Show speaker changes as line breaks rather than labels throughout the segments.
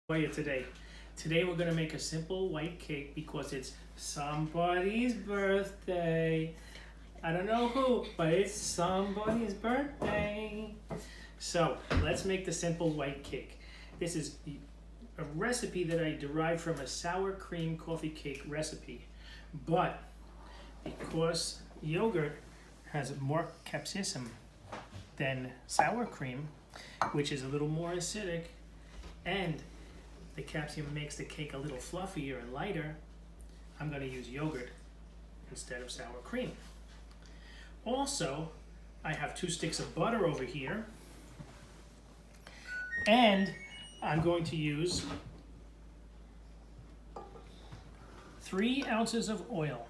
How are you today? Today we're going to make a simple white cake because it's somebody's birthday. I don't know who, but it's somebody's birthday. So let's make the simple white cake. This is a recipe that I derived from a sour cream coffee cake recipe. But because yogurt has more capsaicin than sour cream, which is a little more acidic, and the capsaicin makes the cake a little fluffier and lighter, I'm going to use yogurt instead of sour cream. Also, I have 2 sticks of butter over here, and I'm going to use 3 ounces of oil.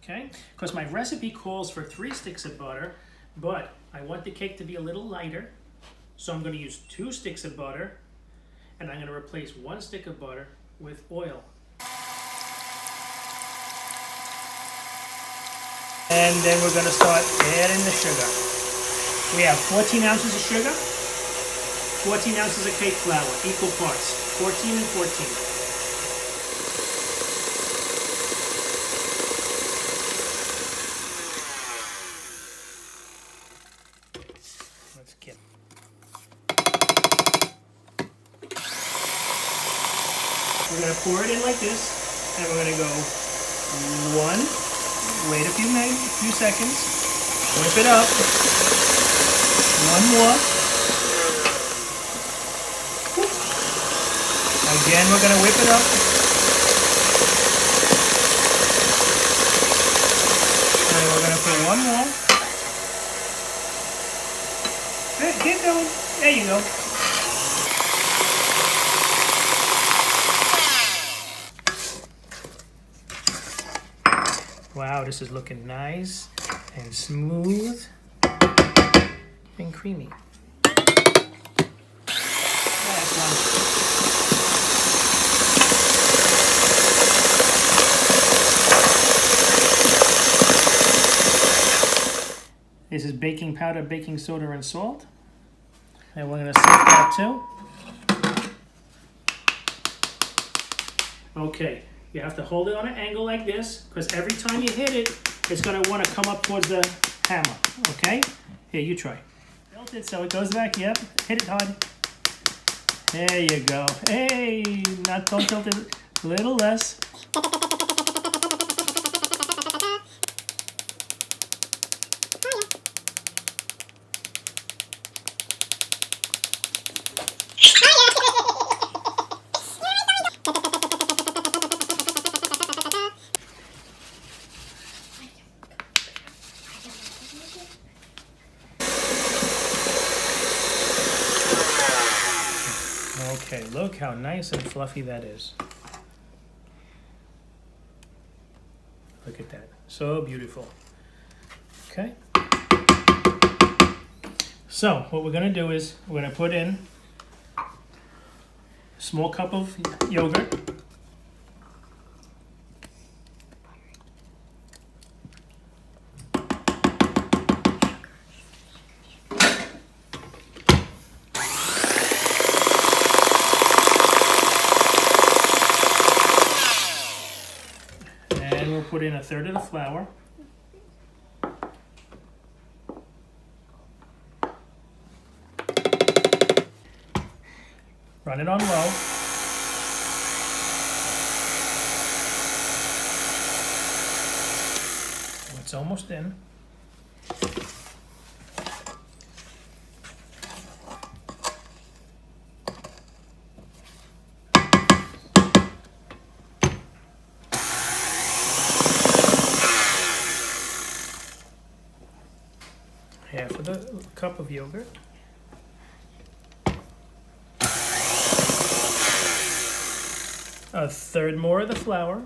Okay? Because my recipe calls for 3 sticks of butter, but I want the cake to be a little lighter, so I'm going to use 2 sticks of butter, and I'm going to replace 1 stick of butter with oil. And then we're going to start adding the sugar. We have 14 ounces of sugar, 14 ounces of cake flour, equal parts, 14 and 14. We're going to pour it in like this, and we're going to go 1, wait a few seconds, whip it up, 1 more, again we're going to whip it up, and we're going to put 1 more, keep going, there you go. Wow, this is looking nice and smooth and creamy. Last one. This is baking powder, baking soda, and salt. And we're going to sift that too. Okay. You have to hold it on an angle like this, because every time you hit it, it's going to want to come up towards the hammer, okay? Here, you try. Tilt it so it goes back, yep. Hit it hard. There you go. Hey, don't tilt it, a little less. Okay, look how nice and fluffy that is. Look at that, so beautiful. Okay. So what we're gonna do is we're gonna put in a small cup of yogurt. And we'll put in 1/3 of the flour. Run it on low. It's almost in. Half of the cup of yogurt. A 1/3 more of the flour.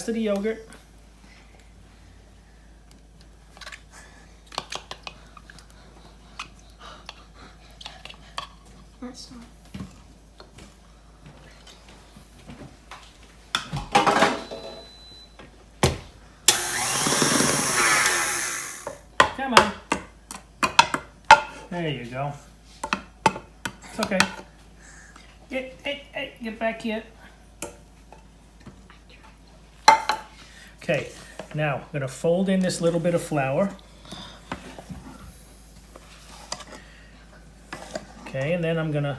rest of the yogurt.
That's not.
Come on. There you go. It's okay. Get back here. Okay, now I'm going to fold in this little bit of flour. Okay, and then I'm going to,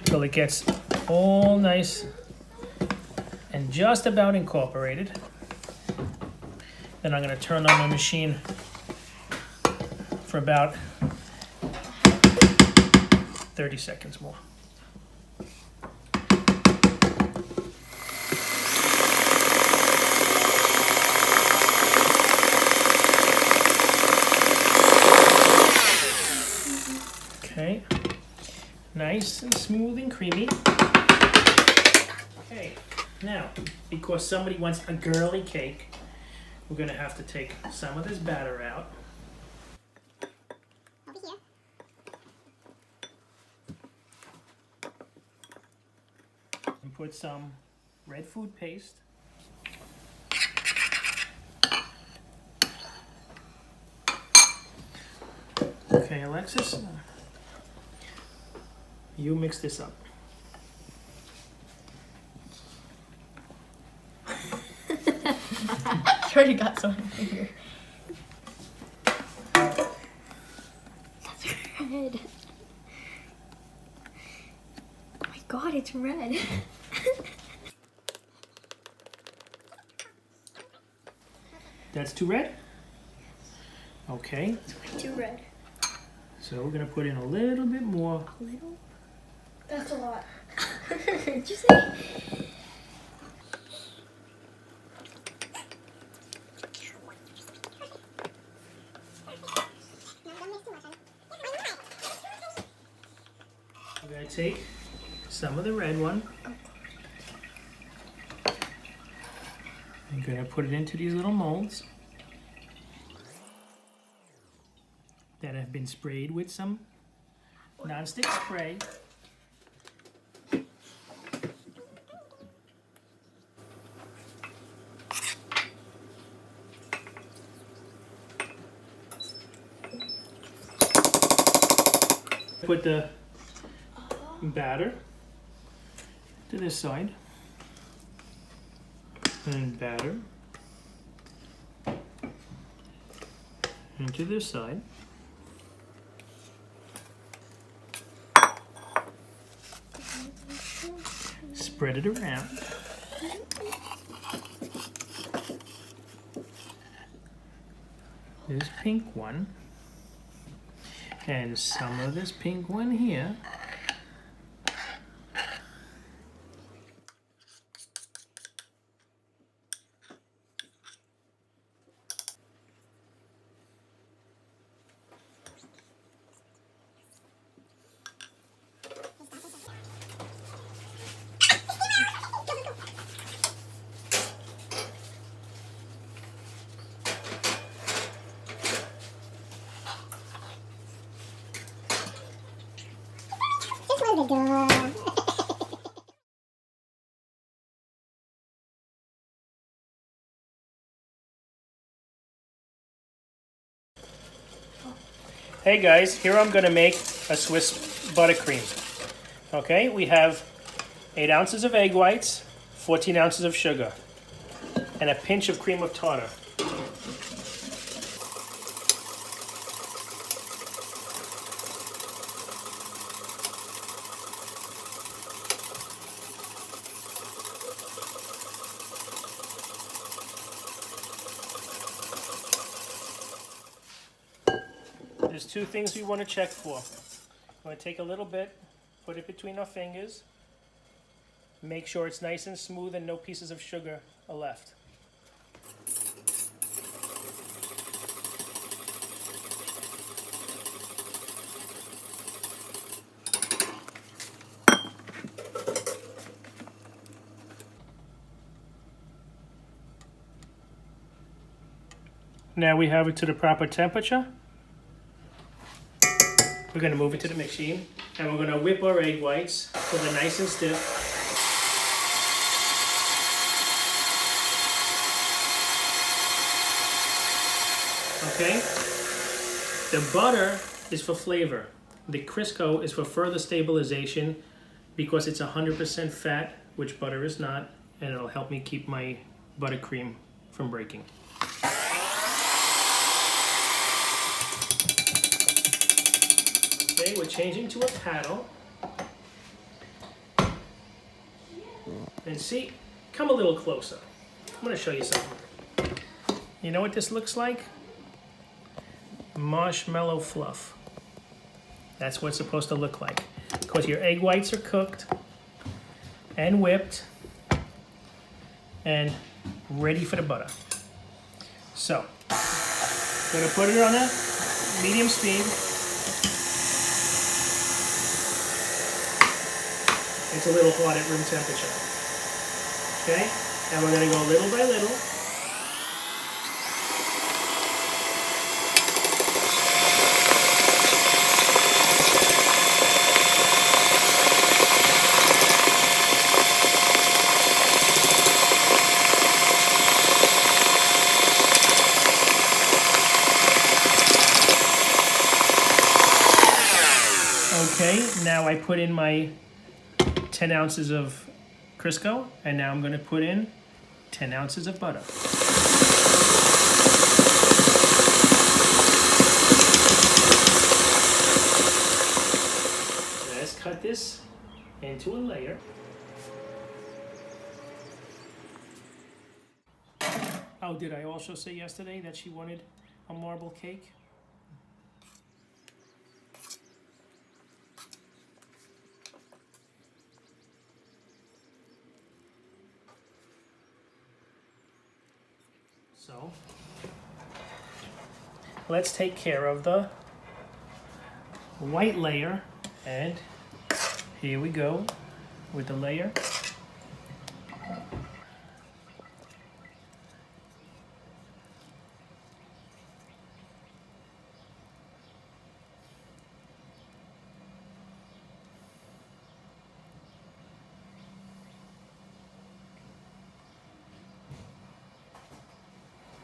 till it gets all nice and just about incorporated. Then I'm going to turn on my machine for about 30 seconds more. Okay, nice and smooth and creamy. Okay, now, because somebody wants a girly cake, we're gonna have to take some of this batter out.
Over here.
And put some red food paste. Okay, Alexis, you mix this up.
I already got some here. That's red. Oh my god, it's red.
That's too red? Okay,
It's way too red.
so we're gonna put in a little bit more.
A little? That's a lot. Did you say?
We're gonna take some of the red one. I'm gonna put it into these little molds that have been sprayed with some nonstick spray. Put the batter to this side and batter into this side. Spread it around. This pink one and some of this pink one here. Hey guys, here I'm going to make a Swiss buttercream. Okay, we have 8 ounces of egg whites, 14 ounces of sugar, and a pinch of cream of tartar. There's 2 things we want to check for. We're going to take a little bit, put it between our fingers, make sure it's nice and smooth and no pieces of sugar are left. Now we have it to the proper temperature. We're going to move it to the machine, and we're going to whip our egg whites till they're nice and stiff. Okay? The butter is for flavor. The Crisco is for further stabilization because it's 100% fat, which butter is not, and it'll help me keep my buttercream from breaking. Okay, we're changing to a paddle. And see, come a little closer. I'm going to show you something. You know what this looks like? Marshmallow fluff. That's what it's supposed to look like. Because your egg whites are cooked and whipped and ready for the butter. So, I'm going to put it on a medium speed. It's a little hot at room temperature. Okay? And we're going to go little by little. Okay, now I put in my 10 ounces of Crisco, and now I'm going to put in 10 ounces of butter. Let's cut this into a layer. Oh, did I also say yesterday that she wanted a marble cake? So, let's take care of the white layer, and here we go with the layer.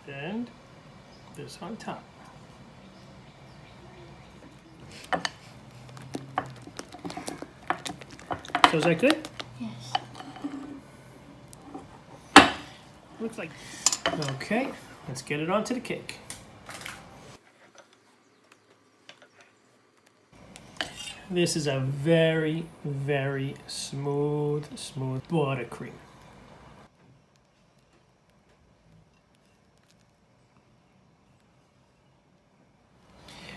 And this on top. So is that good?
Yes.
Looks like. Okay, let's get it onto the cake. This is a very, very smooth buttercream.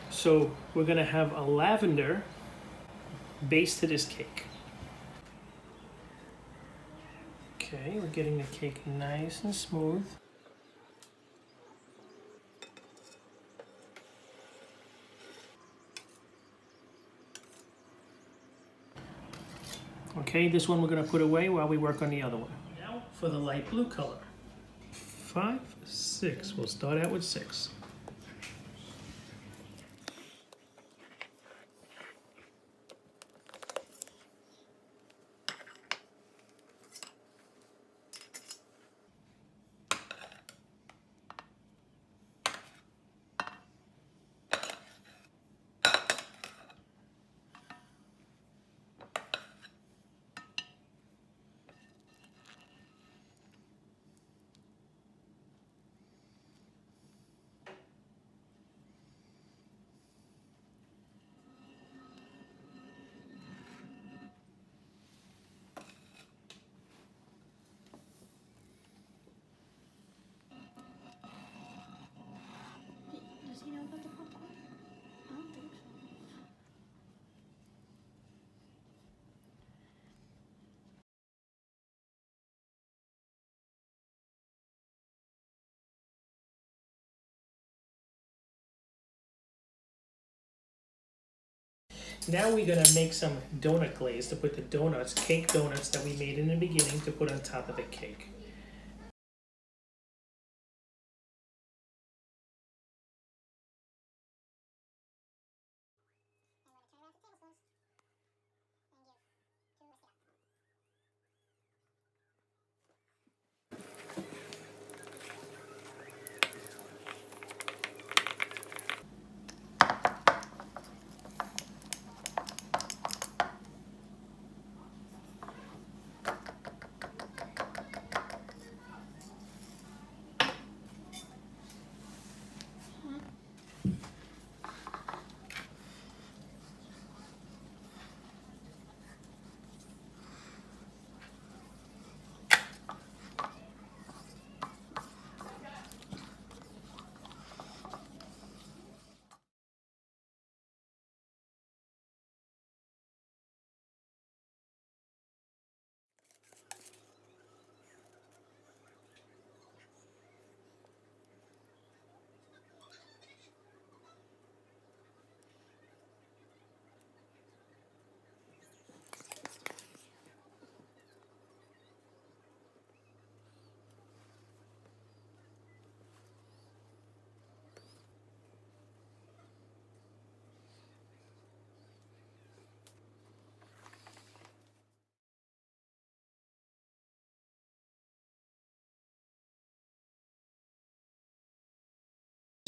So we're gonna have a lavender base to this cake. Okay, we're getting the cake nice and smooth. Okay, this one we're gonna put away while we work on the other one. Now for the light blue color. 5, 6, we'll start out with 6.
Does he know about the popcorn? I don't think so.
Now we're gonna make some donut glaze to put the donuts, cake donuts that we made in the beginning, to put on top of the cake.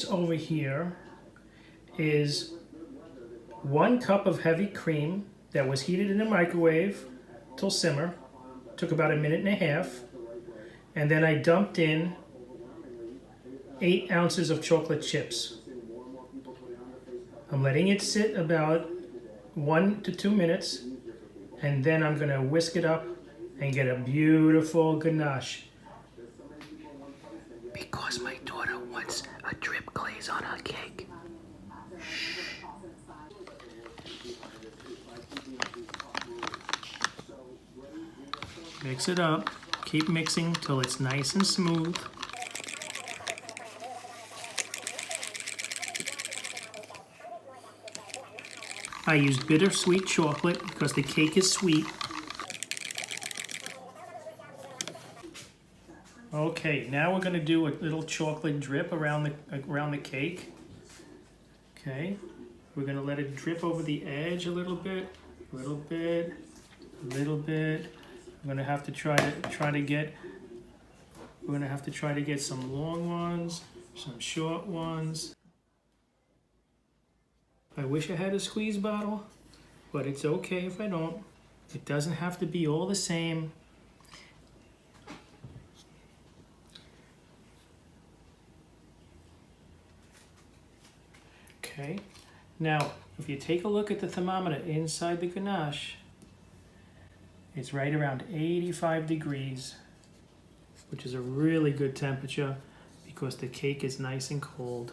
Over here is 1 cup of heavy cream that was heated in the microwave till simmer. Took about 1.5 minutes. And then I dumped in 8 ounces of chocolate chips. I'm letting it sit about 1 to 2 minutes, and then I'm gonna whisk it up and get a beautiful ganache. Because my daughter wants a drip glaze on her cake. Mix it up. Keep mixing till it's nice and smooth. I use bittersweet chocolate because the cake is sweet. Okay, now we're going to do a little chocolate drip around the cake. Okay, we're going to let it drip over the edge a little bit, a little bit, a little bit. We're going to have to try to get some long ones, some short ones. I wish I had a squeeze bottle, but it's okay if I don't. It doesn't have to be all the same. Okay, now if you take a look at the thermometer inside the ganache, it's right around 85 degrees, which is a really good temperature because the cake is nice and cold.